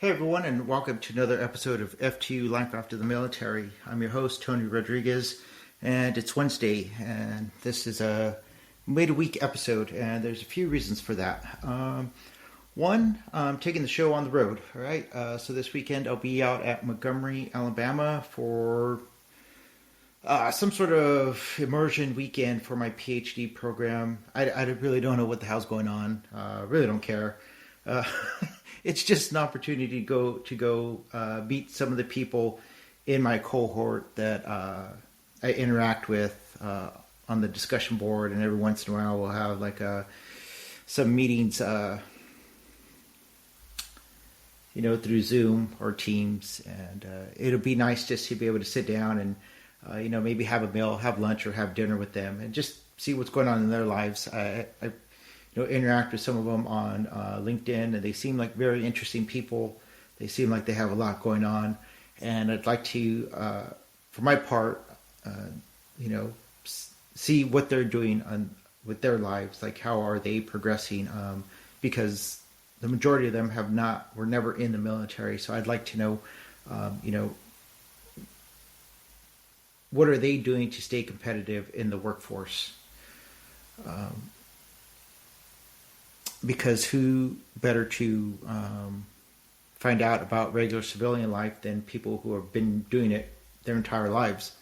Hey everyone, and welcome to another episode of F2 Life After the Military. I'm your host, Tony Rodriguez, and it's Wednesday, and this is a mid-week episode, and there's a few reasons for that. One, I'm taking the show on the road, all right? So this weekend I'll be out at Montgomery, Alabama for some sort of immersion weekend for my PhD program. I really don't know what the hell's going on. Really don't care. It's just an opportunity to go meet some of the people in my cohort that I interact with on the discussion board, and every once in a while we'll have like some meetings, through Zoom or Teams, and it'll be nice just to be able to sit down and maybe have a meal, have lunch, or have dinner with them, and just see what's going on in their lives. I interact with some of them on LinkedIn, and they seem like very interesting people. They seem like they have a lot going on, and I'd like to, for my part, see what they're doing with their lives. Like, how are they progressing? Because the majority of them were never in the military, so I'd like to know, what are they doing to stay competitive in the workforce? Because who better to find out about regular civilian life than people who have been doing it their entire lives,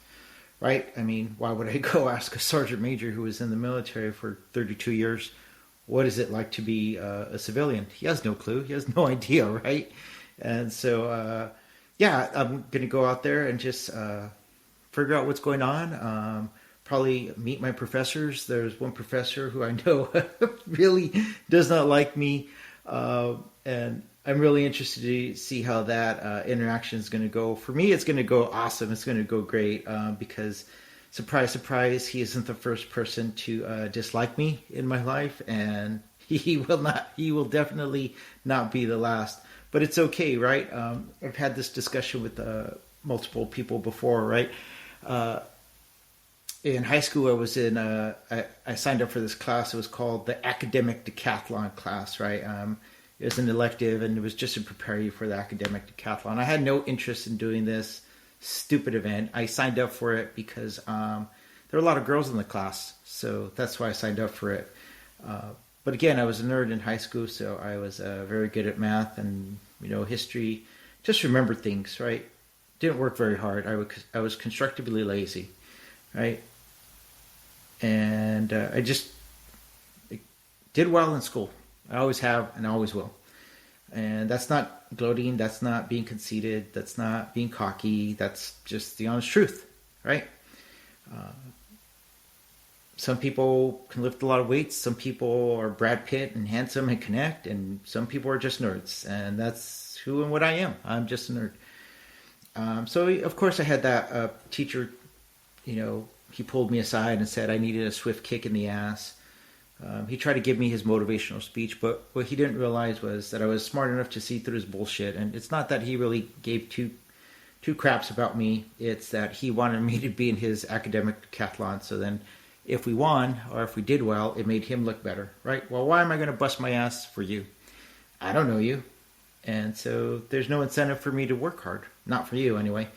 right? I mean, why would I go ask a sergeant major who was in the military for 32 years, what is it like to be a civilian? He has no clue. He has no idea, right? And so, I'm going to go out there and just figure out what's going on. Probably meet my professors. There's one professor who I know really does not like me, and I'm really interested to see how that interaction is going to go. For me, it's going to go awesome. It's going to go great because, surprise, surprise, he isn't the first person to dislike me in my life, and he will definitely not be the last. But it's okay, right? I've had this discussion with multiple people before, right? In high school, I signed up for this class. It was called the Academic Decathlon class, right? It was an elective, and it was just to prepare you for the Academic Decathlon. I had no interest in doing this stupid event. I signed up for it because there were a lot of girls in the class, so that's why I signed up for it. But again, I was a nerd in high school, so I was very good at math and history. Just remember things, right? Didn't work very hard. I was constructively lazy, right? And I just did well in school. I always have and I always will. And that's not gloating. That's not being conceited. That's not being cocky. That's just the honest truth, right? Some people can lift a lot of weights. Some people are Brad Pitt and handsome and connect. And some people are just nerds. And that's who and what I am. I'm just a nerd. So, of course, I had that teacher, he pulled me aside and said I needed a swift kick in the ass. He tried to give me his motivational speech, but what he didn't realize was that I was smart enough to see through his bullshit. And it's not that he really gave two craps about me. It's that he wanted me to be in his academic decathlon. So then if we won or if we did well, it made him look better, right? Well, why am I going to bust my ass for you? I don't know you. And so there's no incentive for me to work hard. Not for you, anyway.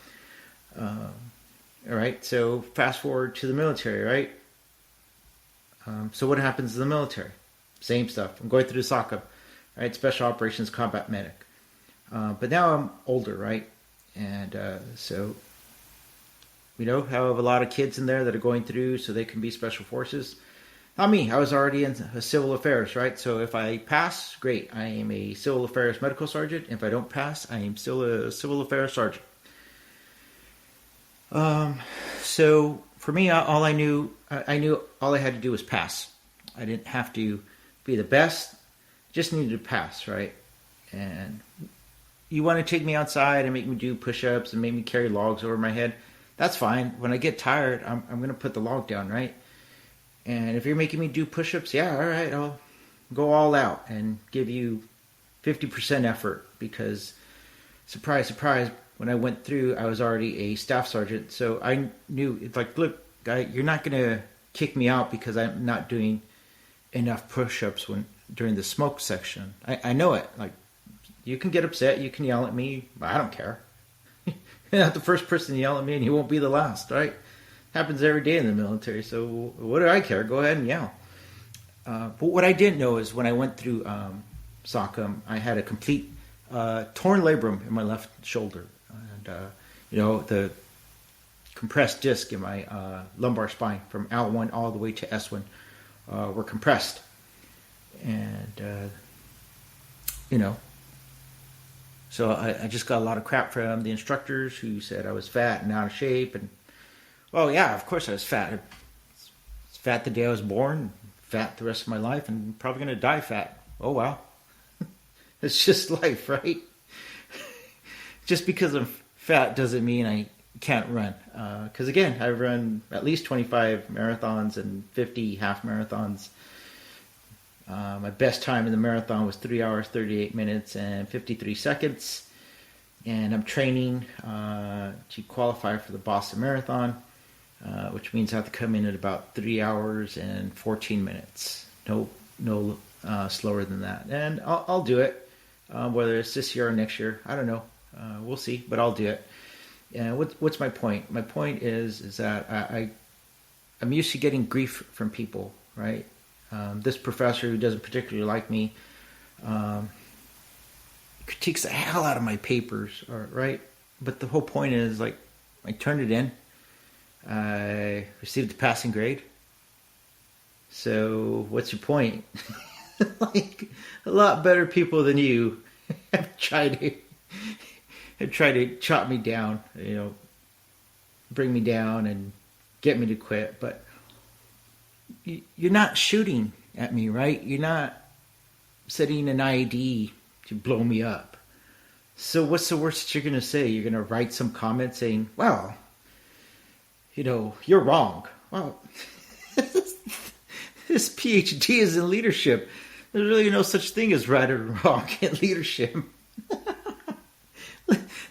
All right, so fast forward to the military, right? So what happens in the military? Same stuff. I'm going through the SOCM, right? Special Operations Combat Medic. But now I'm older, right? And so we have a lot of kids in there that are going through so they can be Special Forces. Not me. I was already in civil affairs, right? So if I pass, great. I am a civil affairs medical sergeant. If I don't pass, I am still a civil affairs sergeant. So for me, I knew all I had to do was pass. I didn't have to be the best, just needed to pass, right? And you want to take me outside and make me do push-ups and make me carry logs over my head, that's fine. When I get tired, I'm going to put the log down, right? And if you're making me do push-ups, yeah, all right, I'll go all out and give you 50% effort because, surprise, surprise, when I went through, I was already a staff sergeant. So I knew, it's like, look, guy, you're not going to kick me out because I'm not doing enough push-ups during the smoke section. I know it. Like, You can get upset. You can yell at me. I don't care. You're not the first person to yell at me, and you won't be the last, right? Happens every day in the military. So what do I care? Go ahead and yell. But what I didn't know is when I went through SOCM, I had a complete torn labrum in my left shoulder, and the compressed disc in my lumbar spine from L1 all the way to S1 were compressed, and so I just got a lot of crap from the instructors who said I was fat and out of shape, and well, yeah, of course I was fat. I was fat the day I was born, fat the rest of my life, and probably going to die fat. Oh well. It's just life, right? Just because I'm fat doesn't mean I can't run. Because again, I've run at least 25 marathons and 50 half marathons. My best time in the marathon was 3 hours, 38 minutes, and 53 seconds. And I'm training to qualify for the Boston Marathon, which means I have to come in at about 3 hours and 14 minutes. No slower than that. And I'll do it. Whether it's this year or next year, I don't know. We'll see, but I'll do it. And what's my point? My point is that I'm used to getting grief from people, right? This professor who doesn't particularly like me critiques the hell out of my papers, right? But the whole point is, like, I turned it in. I received a passing grade. So what's your point? Like, a lot better people than you have tried to chop me down, bring me down and get me to quit. But you're not shooting at me, right? You're not setting an IED to blow me up. So what's the worst that you're going to say? You're going to write some comment saying, well, you're wrong. Well, this PhD is in leadership. There's really no such thing as right or wrong in leadership.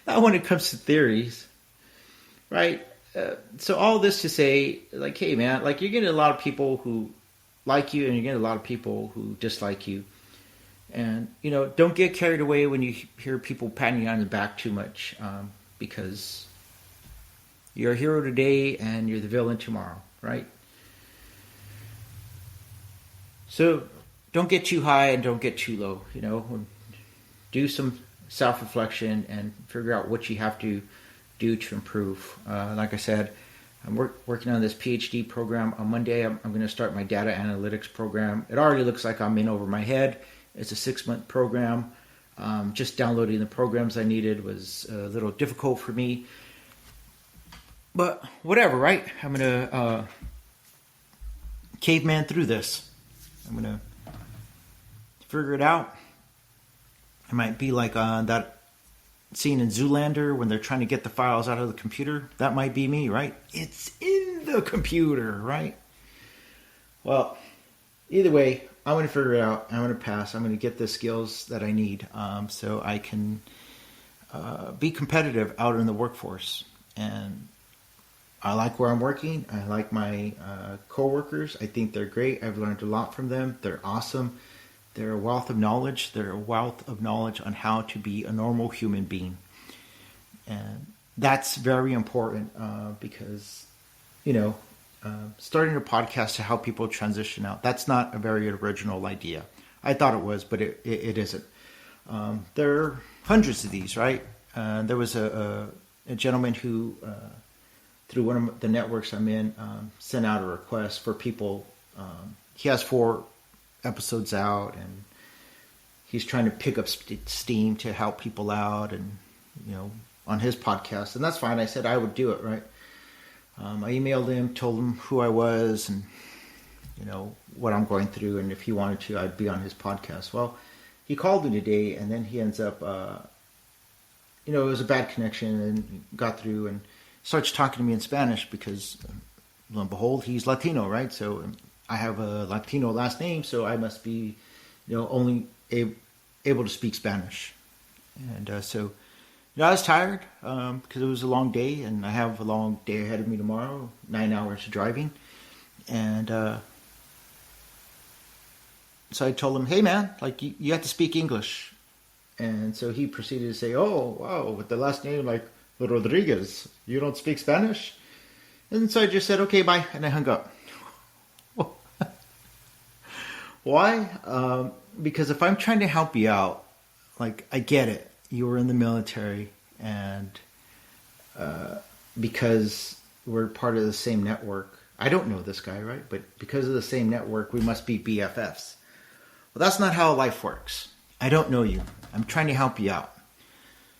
Not when it comes to theories, right? So all this to say, like, hey, man, like, you're getting a lot of people who like you and you're getting a lot of people who dislike you. And, don't get carried away when you hear people patting you on the back too much, because you're a hero today and you're the villain tomorrow, right? So don't get too high and don't get too low, do some self-reflection and figure out what you have to do to improve. Like I said, I'm working on this PhD program. On Monday, I'm going to start my data analytics program. It already looks like I'm in over my head. It's a 6-month program. Just downloading the programs I needed was a little difficult for me. But whatever, right? I'm going to caveman through this. I'm going to figure it out. It might be like that scene in Zoolander when they're trying to get the files out of the computer. That might be me, right? It's in the computer, right? Well, either way, I'm going to figure it out. I'm going to pass. I'm going to get the skills that I need so I can be competitive out in the workforce. And I like where I'm working. I like my coworkers. I think they're great. I've learned a lot from them. They're awesome. They're a wealth of knowledge. They're a wealth of knowledge on how to be a normal human being. And that's very important because, starting a podcast to help people transition out, that's not a very original idea. I thought it was, but it isn't. There are hundreds of these, right? There was a gentleman who, through one of the networks I'm in, sent out a request for people. He has 4 episodes out, and he's trying to pick up steam to help people out, and on his podcast, and that's fine. I said I would do it, right? I emailed him, told him who I was, and what I'm going through, and if he wanted to, I'd be on his podcast. Well, he called me today, and then he ends up, it was a bad connection, and got through, and starts talking to me in Spanish because, lo and behold, he's Latino, right? So I have a Latino last name, so I must be, only able to speak Spanish. And so, I was tired because it was a long day, and I have a long day ahead of me tomorrow, 9 hours of driving. And so I told him, hey, man, like, you have to speak English. And so he proceeded to say, "Oh, wow, with the last name like Rodriguez, you don't speak Spanish?" And so I just said, "Okay, bye," and I hung up. Why? Because if I'm trying to help you out, like, I get it. You were in the military, and because we're part of the same network, I don't know this guy, right? But because of the same network, we must be BFFs. Well, that's not how life works. I don't know you. I'm trying to help you out.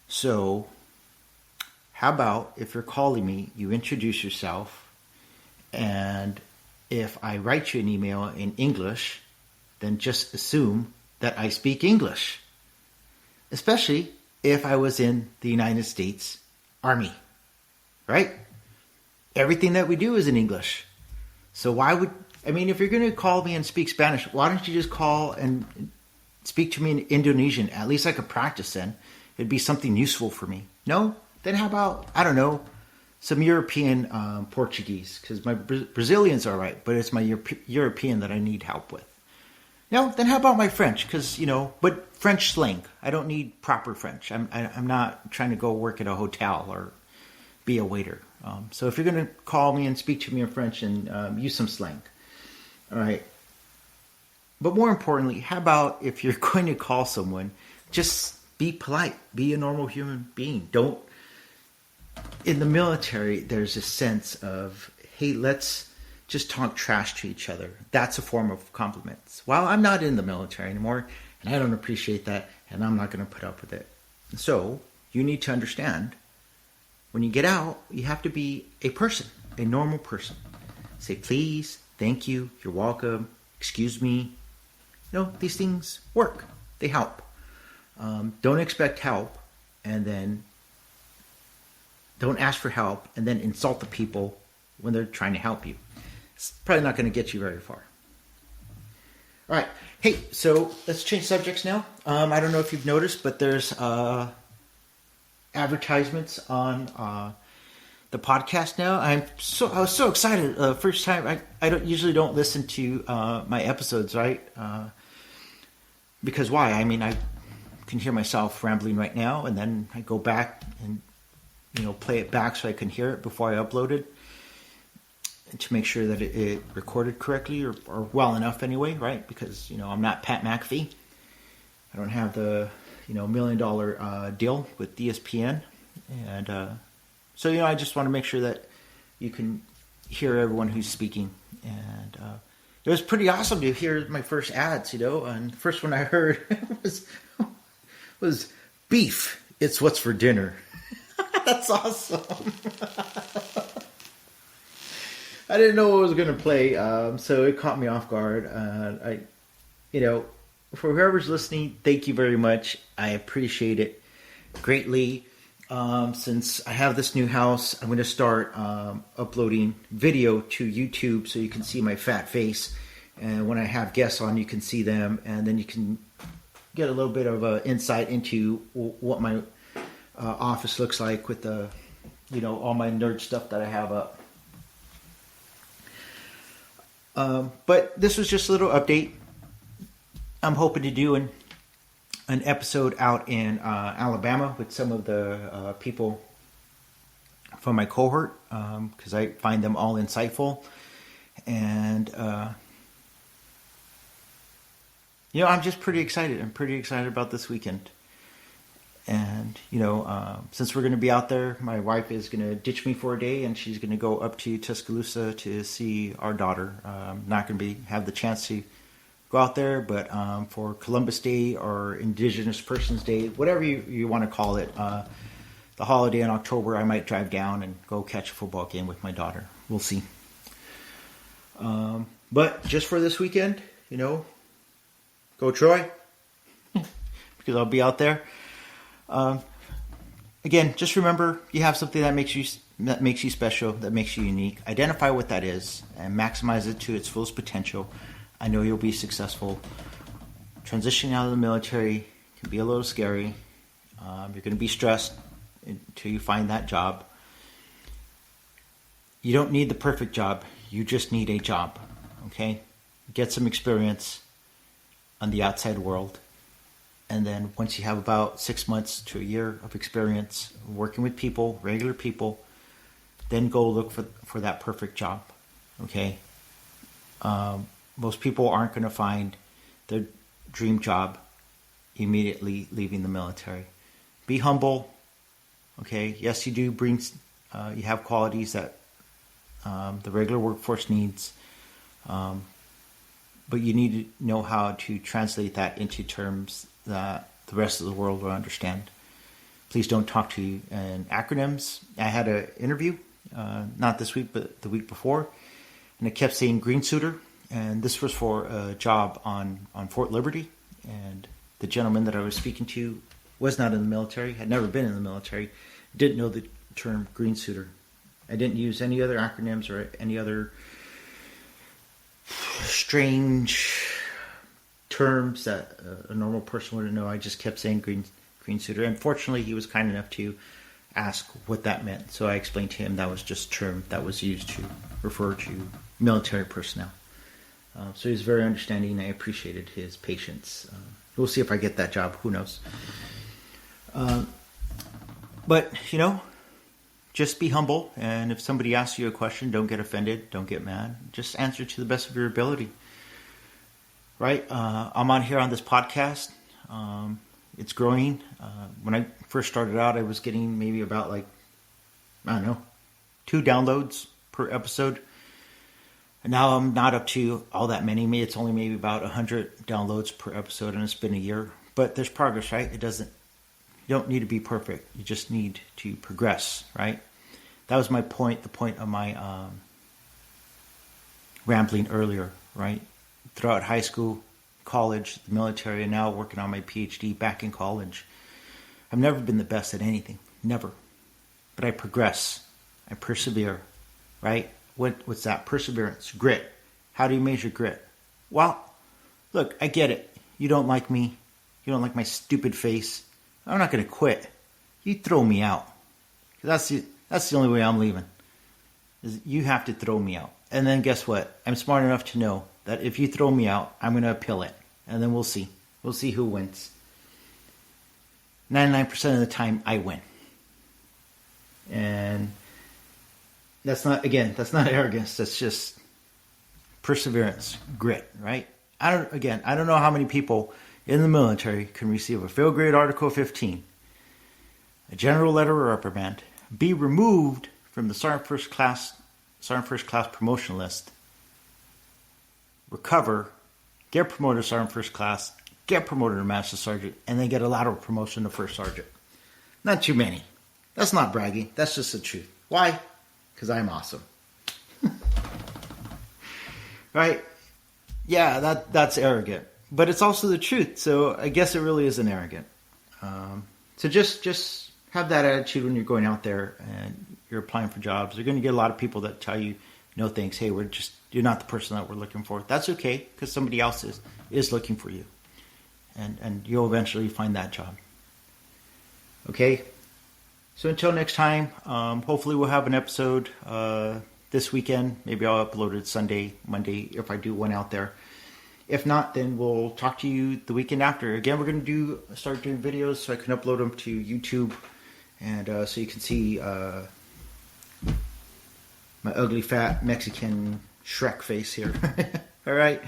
So, how about if you're calling me, you introduce yourself, and if I write you an email in English, then just assume that I speak English. Especially if I was in the United States Army, right? Everything that we do is in English. So if you're going to call me and speak Spanish, why don't you just call and speak to me in Indonesian? At least I could practice then. It'd be something useful for me. No? Then how about, I don't know, some European Portuguese? Because my Brazilian's all right, but it's my European that I need help with. No? Then how about my French? Because, but French slang. I don't need proper French. I'm not trying to go work at a hotel or be a waiter. So if you're going to call me and speak to me in French, and use some slang. All right. But more importantly, how about if you're going to call someone, just be polite. Be a normal human being. In the military, there's a sense of, hey, let's just talk trash to each other. That's a form of compliments. Well, I'm not in the military anymore, and I don't appreciate that, and I'm not going to put up with it. So you need to understand, when you get out, you have to be a person, a normal person. Say please, thank you, you're welcome, excuse me. These things work. They help. Don't expect help, and then don't ask for help, and then insult the people when they're trying to help you. It's probably not going to get you very far. All right. Hey, so let's change subjects now. I don't know if you've noticed, but there's advertisements on the podcast now. I was so excited. First time, I don't listen to my episodes, right? Because why? I can hear myself rambling right now, and then I go back and play it back so I can hear it before I upload it, to make sure that it recorded correctly or well enough anyway, right? Because I'm not Pat McAfee. I don't have the $1 million deal with ESPN, and so I just want to make sure that you can hear everyone who's speaking. And it was pretty awesome to hear my first ads, and the first one I heard was BeeF. It's what's for dinner. That's awesome. I didn't know what was going to play, so it caught me off guard. For whoever's listening, thank you very much. I appreciate it greatly. Since I have this new house, I'm going to start uploading video to YouTube so you can see my fat face. And when I have guests on, you can see them, and then you can get a little bit of insight into what my office looks like with the, all my nerd stuff that I have up. But this was just a little update. I'm hoping to do an episode out in Alabama with some of the people from my cohort, because I find them all insightful. And, I'm just pretty excited. I'm pretty excited about this weekend. And, since we're going to be out there, my wife is going to ditch me for a day, and she's going to go up to Tuscaloosa to see our daughter. Not going to have the chance to go out there, but for Columbus Day or Indigenous Persons Day, whatever you want to call it, the holiday in October, I might drive down and go catch a football game with my daughter. We'll see. But just for this weekend, go Troy, because I'll be out there. Again, just remember, you have something that makes you special, that makes you unique. Identify what that is and maximize it to its fullest potential. I know you'll be successful. Transitioning out of the military can be a little scary. You're going to be stressed until you find that job. You don't need the perfect job. You just need a job. Okay? Get some experience on the outside world. And then once you have about 6 months to a year of experience working with people, regular people, then go look for that perfect job. Okay? Most people aren't going to find their dream job immediately leaving the military. Be humble. Okay? Yes, you do bring, you have qualities that the regular workforce needs. But you need to know how to translate that into terms that the rest of the world will understand. Please don't talk to you in acronyms. I had an interview, not this week, but the week before, and it kept saying green suitor, and this was for a job on Fort Liberty, and the gentleman that I was speaking to was not in the military, had never been in the military, didn't know the term green suitor. I didn't use any other acronyms or any other strange terms that a normal person wouldn't know. I just kept saying green suitor. Unfortunately, he was kind enough to ask what that meant. So I explained to him that was just a term that was used to refer to military personnel. So he was very understanding. I appreciated his patience. We'll see if I get that job. Who knows? But, just be humble. And if somebody asks you a question, don't get offended. Don't get mad. Just answer to the best of your ability. Right? I'm on here on this podcast. It's growing. When I first started out, I was getting maybe about 2 downloads per episode. And now I'm not up to all that many. It's only maybe about 100 downloads per episode, and it's been a year. But there's progress, right? You don't need to be perfect. You just need to progress, right? That was my point, the point of my rambling earlier, right? Throughout high school, college, the military, and now working on my PhD back in college. I've never been the best at anything. Never. But I progress. I persevere, right? What's that? Perseverance. Grit. How do you measure grit? Well, look, I get it. You don't like me. You don't like my stupid face. I'm not going to quit. You throw me out. That's the only way I'm leaving. Is you have to throw me out. And then guess what? I'm smart enough to know that if you throw me out, I'm going to appeal it. And then we'll see. We'll see who wins. 99% of the time, I win. And that's not arrogance. That's just perseverance, grit, right? I don't know how many people in the military can receive a fail grade Article 15, a general letter of reprimand, be removed from the Sergeant First Class promotion list, recover, get promoted to Sergeant First Class, get promoted to Master Sergeant, and then get a lateral promotion to First Sergeant. Not too many. That's not bragging. That's just the truth. Why? Because I'm awesome. Right? Yeah, that's arrogant. But it's also the truth. So I guess it really isn't arrogant. So just have that attitude when you're going out there and you're applying for jobs. You're going to get a lot of people that tell you, no thanks, hey, you're not the person that we're looking for. That's okay, because somebody else is looking for you. And you'll eventually find that job. Okay? So until next time, hopefully we'll have an episode this weekend. Maybe I'll upload it Sunday, Monday, if I do one out there. If not, then we'll talk to you the weekend after. Again, we're going to start doing videos so I can upload them to YouTube. And so you can see my ugly, fat, Mexican Shrek face here. All right.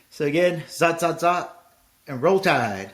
So again, zot, zot, zot, and roll tide.